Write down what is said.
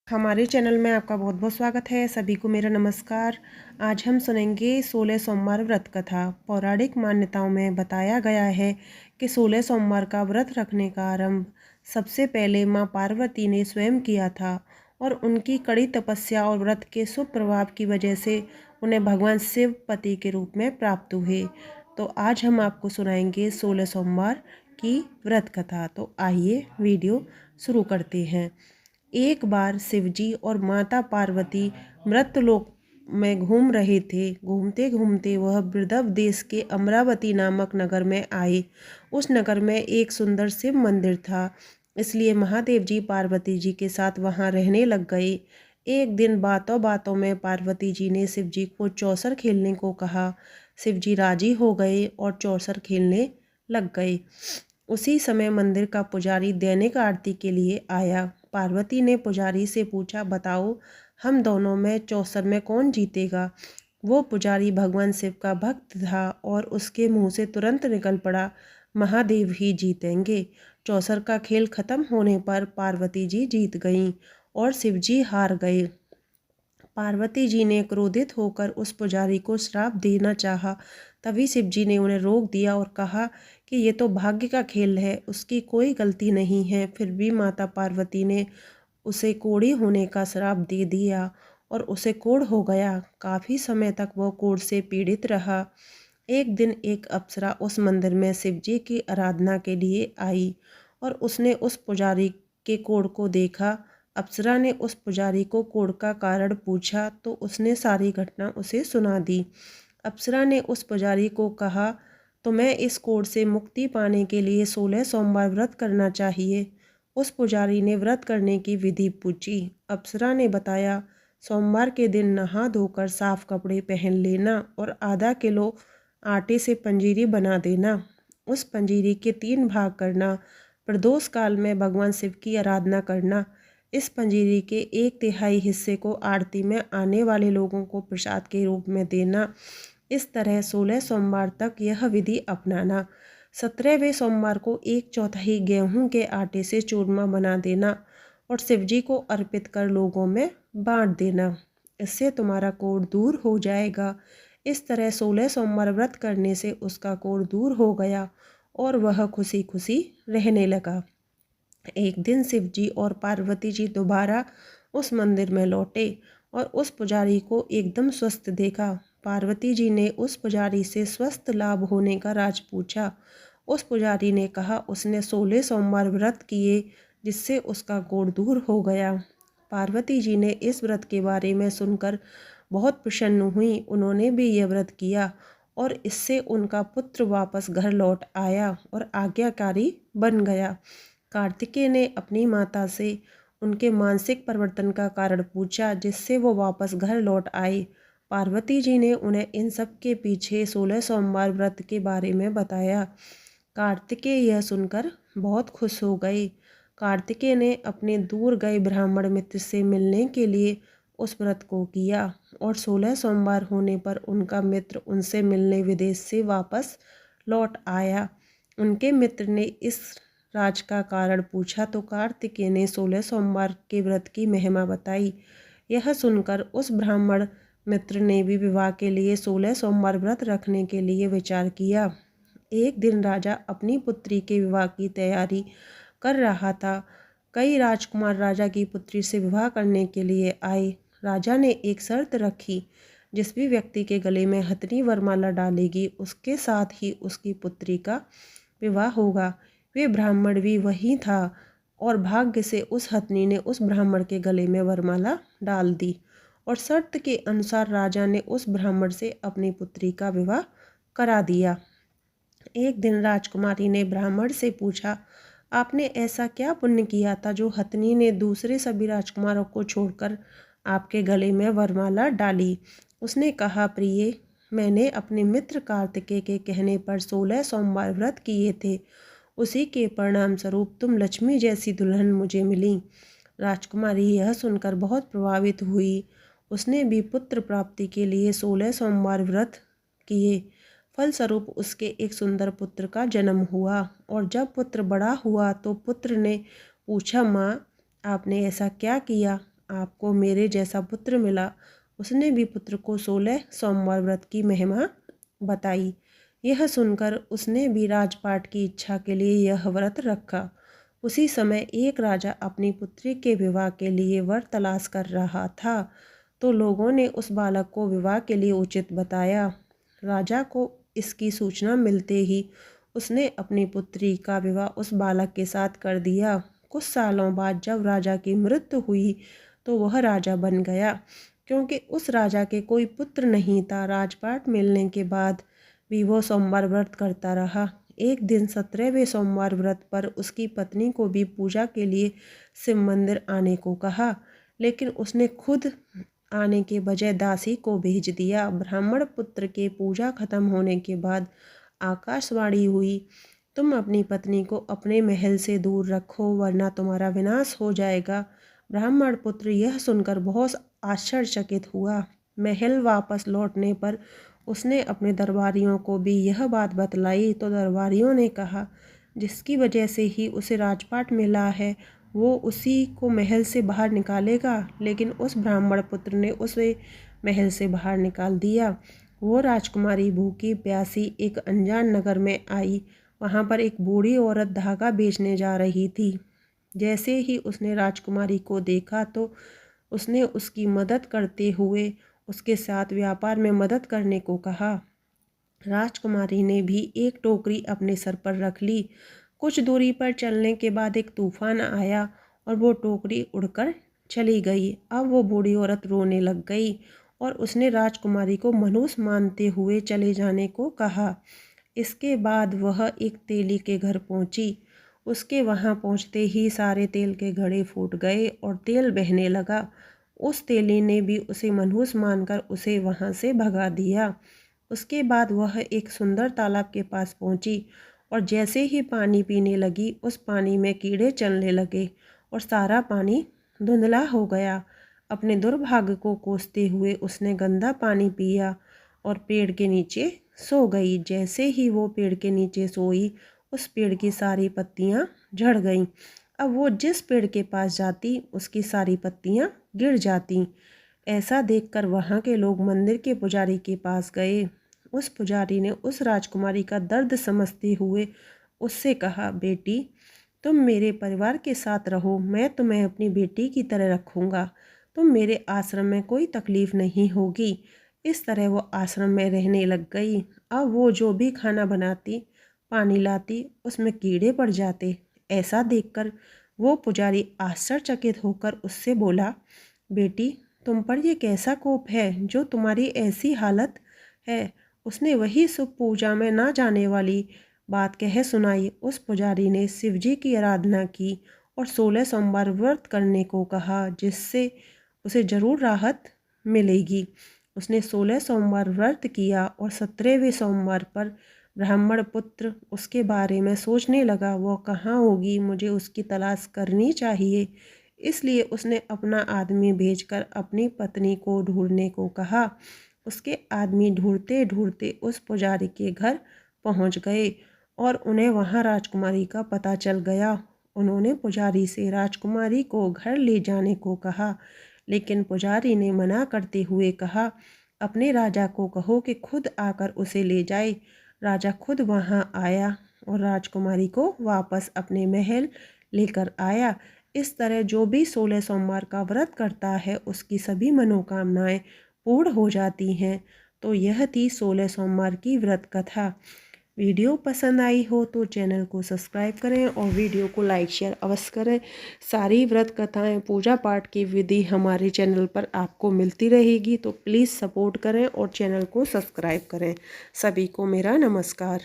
हमारे चैनल में आपका बहुत बहुत स्वागत है। सभी को मेरा नमस्कार। आज हम सुनेंगे 16 सोमवार व्रत कथा। पौराणिक मान्यताओं में बताया गया है कि 16 सोमवार का व्रत रखने का आरंभ सबसे पहले मां पार्वती ने स्वयं किया था और उनकी कड़ी तपस्या और व्रत के शुभ प्रभाव की वजह से उन्हें भगवान शिव पति के रूप में प्राप्त हुए। तो आज हम आपको सुनाएंगे 16 सोमवार की व्रत कथा। तो आइए वीडियो शुरू करते हैं। एक बार शिवजी और माता पार्वती मृतलोक में घूम रहे थे। घूमते घूमते वह वृंदावन देश के अमरावती नामक नगर में आए। उस नगर में एक सुंदर शिव मंदिर था, इसलिए महादेव जी पार्वती जी के साथ वहां रहने लग गए। एक दिन बातों बातों में पार्वती जी ने शिव जी को चौसर खेलने को कहा। शिव जी राजी हो गए और चौसर खेलने लग गए। उसी समय मंदिर का पुजारी दैनिक आरती के लिए आया। पार्वती ने पुजारी से पूछा, बताओ हम दोनों में चौसर में कौन जीतेगा। वो पुजारी भगवान शिव का भक्त था और उसके मुंह से तुरंत निकल पड़ा, महादेव ही जीतेंगे। चौसर का खेल खत्म होने पर पार्वती जी जीत गईं और शिव जी हार गए। पार्वती जी ने क्रोधित होकर उस पुजारी को श्राप देना चाहा। तभी शिव जी ने उन्हें रोक दिया और कहा कि ये तो भाग्य का खेल है, उसकी कोई गलती नहीं है। फिर भी माता पार्वती ने उसे कोढ़ी होने का श्राप दे दिया और उसे कोढ़ हो गया। काफ़ी समय तक वह कोढ़ से पीड़ित रहा। एक दिन एक अप्सरा उस मंदिर में शिव जी की आराधना के लिए आई और उसने उस पुजारी के कोढ़ को देखा। अप्सरा ने उस पुजारी को कोढ़ का कारण पूछा तो उसने सारी घटना उसे सुना दी। अप्सरा ने उस पुजारी को कहा, तो मैं इस कोढ़ से मुक्ति पाने के लिए 16 सोमवार व्रत करना चाहिए। उस पुजारी ने व्रत करने की विधि पूछी। अप्सरा ने बताया, सोमवार के दिन नहा धोकर साफ कपड़े पहन लेना और आधा किलो आटे से पंजीरी बना देना। उस पंजीरी के 3 भाग करना। प्रदोष काल में भगवान शिव की आराधना करना। इस पंजीरी के 1/3 हिस्से को आरती में आने वाले लोगों को प्रसाद के रूप में देना। इस तरह 16 सोमवार तक यह विधि अपनाना। 17वें सोमवार को 1/4 गेहूं के आटे से चूरमा बना देना और शिवजी को अर्पित कर लोगों में बांट देना। इससे तुम्हारा कोढ़ दूर हो जाएगा। इस तरह 16 सोमवार व्रत करने से उसका कोढ़ दूर हो गया और वह खुशी खुशी रहने लगा। एक दिन शिवजी और पार्वती जी दोबारा उस मंदिर में लौटे और उस पुजारी को एकदम स्वस्थ देखा। पार्वती जी ने उस पुजारी से स्वस्थ लाभ होने का राज पूछा। उस पुजारी ने कहा उसने 16 सोमवार व्रत किए जिससे उसका कोढ़ दूर हो गया। पार्वती जी ने इस व्रत के बारे में सुनकर बहुत प्रसन्न हुई। उन्होंने भी यह व्रत किया और इससे उनका पुत्र वापस घर लौट आया और आज्ञाकारी बन गया। कार्तिकेय ने अपनी माता से उनके मानसिक परिवर्तन का कारण पूछा जिससे वो वापस घर लौट आए। पार्वती जी ने उन्हें इन सब के पीछे 16 सोमवार व्रत के बारे में बताया। कार्तिकेय यह सुनकर बहुत खुश हो गए। कार्तिकेय ने अपने दूर गए ब्राह्मण मित्र से मिलने के लिए उस व्रत को किया और 16 सोमवार होने पर उनका मित्र उनसे मिलने विदेश से वापस लौट आया। उनके मित्र ने इस राज का कारण पूछा तो कार्तिकेय ने 16 सोमवार के व्रत की महिमा बताई। यह सुनकर उस ब्राह्मण मित्र ने भी विवाह के लिए 16 सोमवार व्रत रखने के लिए विचार किया। एक दिन राजा अपनी पुत्री के विवाह की तैयारी कर रहा था। कई राजकुमार राजा की पुत्री से विवाह करने के लिए आए। राजा ने एक शर्त रखी, जिस भी व्यक्ति के गले में हथनी वरमाला डालेगी उसके साथ ही उसकी पुत्री का विवाह होगा। वे ब्राह्मण भी वही था और भाग्य से उस हथनी ने उस ब्राह्मण के गले में वरमाला डाल दी और शर्त के अनुसार राजा ने उस ब्राह्मण से अपनी पुत्री का विवाह करा दिया। एक दिन राजकुमारी ने ब्राह्मण से पूछा, आपने ऐसा क्या पुण्य किया था जो हथनी ने दूसरे सभी राजकुमारों को छोड़कर आपके गले में वरमाला डाली। उसने कहा, प्रिय, मैंने अपने मित्र कार्तिकेय के कहने पर 16 सोमवार व्रत किए थे। उसी के परिणाम स्वरूप तुम लक्ष्मी जैसी दुल्हन मुझे मिली। राजकुमारी यह सुनकर बहुत प्रभावित हुई। उसने भी पुत्र प्राप्ति के लिए 16 सोमवार व्रत किए। फलस्वरूप उसके एक सुंदर पुत्र का जन्म हुआ और जब पुत्र बड़ा हुआ तो पुत्र ने पूछा, माँ आपने ऐसा क्या किया, आपको मेरे जैसा पुत्र मिला। उसने भी पुत्र को 16 सोमवार व्रत की महिमा बताई। यह सुनकर उसने भी राजपाट की इच्छा के लिए यह व्रत रखा। उसी समय एक राजा अपनी पुत्री के विवाह के लिए वर तलाश कर रहा था, तो लोगों ने उस बालक को विवाह के लिए उचित बताया। राजा को इसकी सूचना मिलते ही उसने अपनी पुत्री का विवाह उस बालक के साथ कर दिया। कुछ सालों बाद जब राजा की मृत्यु हुई तो वह राजा बन गया, क्योंकि उस राजा के कोई पुत्र नहीं था। राजपाट मिलने के बाद भी वो सोमवार व्रत करता रहा। एक दिन 17वें सोमवार व्रत पर उसकी पत्नी को भी पूजा के लिए शिव मंदिर आने को कहा, लेकिन उसने खुद आने के बजाय दासी को भेज दिया। ब्राह्मण पुत्र के पूजा खत्म होने के बाद आकाशवाणी हुई, तुम अपनी पत्नी को अपने महल से दूर रखो, वरना तुम्हारा विनाश हो जाएगा। ब्राह्मण पुत्र यह सुनकर बहुत आश्चर्यचकित हुआ। महल वापस लौटने पर उसने अपने दरबारियों को भी यह बात बतलाई, तो दरबारियों ने कहा, जिसकी वजह से ही उसे राजपाट मिला है, वो उसी को महल से बाहर निकालेगा। लेकिन उस ब्राह्मण पुत्र ने उसे महल से बाहर निकाल दिया। वो राजकुमारी भूखी प्यासी एक अनजान नगर में आई। वहाँ पर एक बूढ़ी औरत धागा बेचने जा रही थी। जैसे ही उसने राजकुमारी को देखा तो उसने उसकी मदद करते हुए उसके साथ व्यापार में मदद करने को कहा। राजकुमारी ने भी एक टोकरी अपने सर पर रख ली। कुछ दूरी पर चलने के बाद एक तूफान आया और वो टोकरी उड़कर चली गई। अब वो बूढ़ी औरत रोने लग गई और उसने राजकुमारी को मनुष्य मानते हुए चले जाने को कहा। इसके बाद वह एक तेली के घर पहुंची। उसके वहां पहुंचते ही सारे तेल के घड़े फूट गए और तेल बहने लगा। उस तेली ने भी उसे मनुष्य मानकर उसे वहां से भगा दिया। उसके बाद वह एक सुंदर तालाब के पास पहुंची और जैसे ही पानी पीने लगी, उस पानी में कीड़े चलने लगे और सारा पानी धुंधला हो गया। अपने दुर्भाग्य को कोसते हुए उसने गंदा पानी पिया और पेड़ के नीचे सो गई। जैसे ही वो पेड़ के नीचे सोई, उस पेड़ की सारी पत्तियां झड़ गईं। अब वो जिस पेड़ के पास जाती, उसकी सारी पत्तियां गिर जाती। ऐसा देखकर वहाँ के लोग मंदिर के पुजारी के पास गए। उस पुजारी ने उस राजकुमारी का दर्द समझते हुए उससे कहा, बेटी, तुम मेरे परिवार के साथ रहो, मैं तुम्हें अपनी बेटी की तरह रखूँगा। तुम मेरे आश्रम में कोई तकलीफ नहीं होगी। इस तरह वो आश्रम में रहने लग गई। अब वो जो भी खाना बनाती, पानी लाती, उसमें कीड़े पड़ जाते। ऐसा देखकर वो पुजारी आश्चर्यचकित होकर उससे बोला, बेटी, तुम पर ये कैसा कोप है जो तुम्हारी ऐसी हालत है। उसने वही शुभ पूजा में ना जाने वाली बात कह सुनाई। उस पुजारी ने शिवजी की आराधना की और 16 सोमवार व्रत करने को कहा, जिससे उसे जरूर राहत मिलेगी। उसने 16 सोमवार व्रत किया और 17वें सोमवार पर ब्राह्मण पुत्र उसके बारे में सोचने लगा, वो कहाँ होगी, मुझे उसकी तलाश करनी चाहिए। इसलिए उसने अपना आदमी भेजकर अपनी पत्नी को ढूंढने को कहा। उसके आदमी ढूंढते ढूंढते उस पुजारी के घर पहुंच गए और उन्हें वहां राजकुमारी का पता चल गया। उन्होंने पुजारी से राजकुमारी को घर ले जाने को कहा, लेकिन पुजारी ने मना करते हुए कहा, अपने राजा को कहो कि खुद आकर उसे ले जाए। राजा खुद वहां आया और राजकुमारी को वापस अपने महल लेकर आया। इस तरह जो भी 16 सोमवार का व्रत करता है, उसकी सभी मनोकामनाएं पूर्ण हो जाती हैं। तो यह थी 16 सोमवार की व्रत कथा। वीडियो पसंद आई हो तो चैनल को सब्सक्राइब करें और वीडियो को लाइक शेयर अवश्य करें। सारी व्रत कथाएं, पूजा पाठ की विधि हमारे चैनल पर आपको मिलती रहेगी, तो प्लीज़ सपोर्ट करें और चैनल को सब्सक्राइब करें। सभी को मेरा नमस्कार।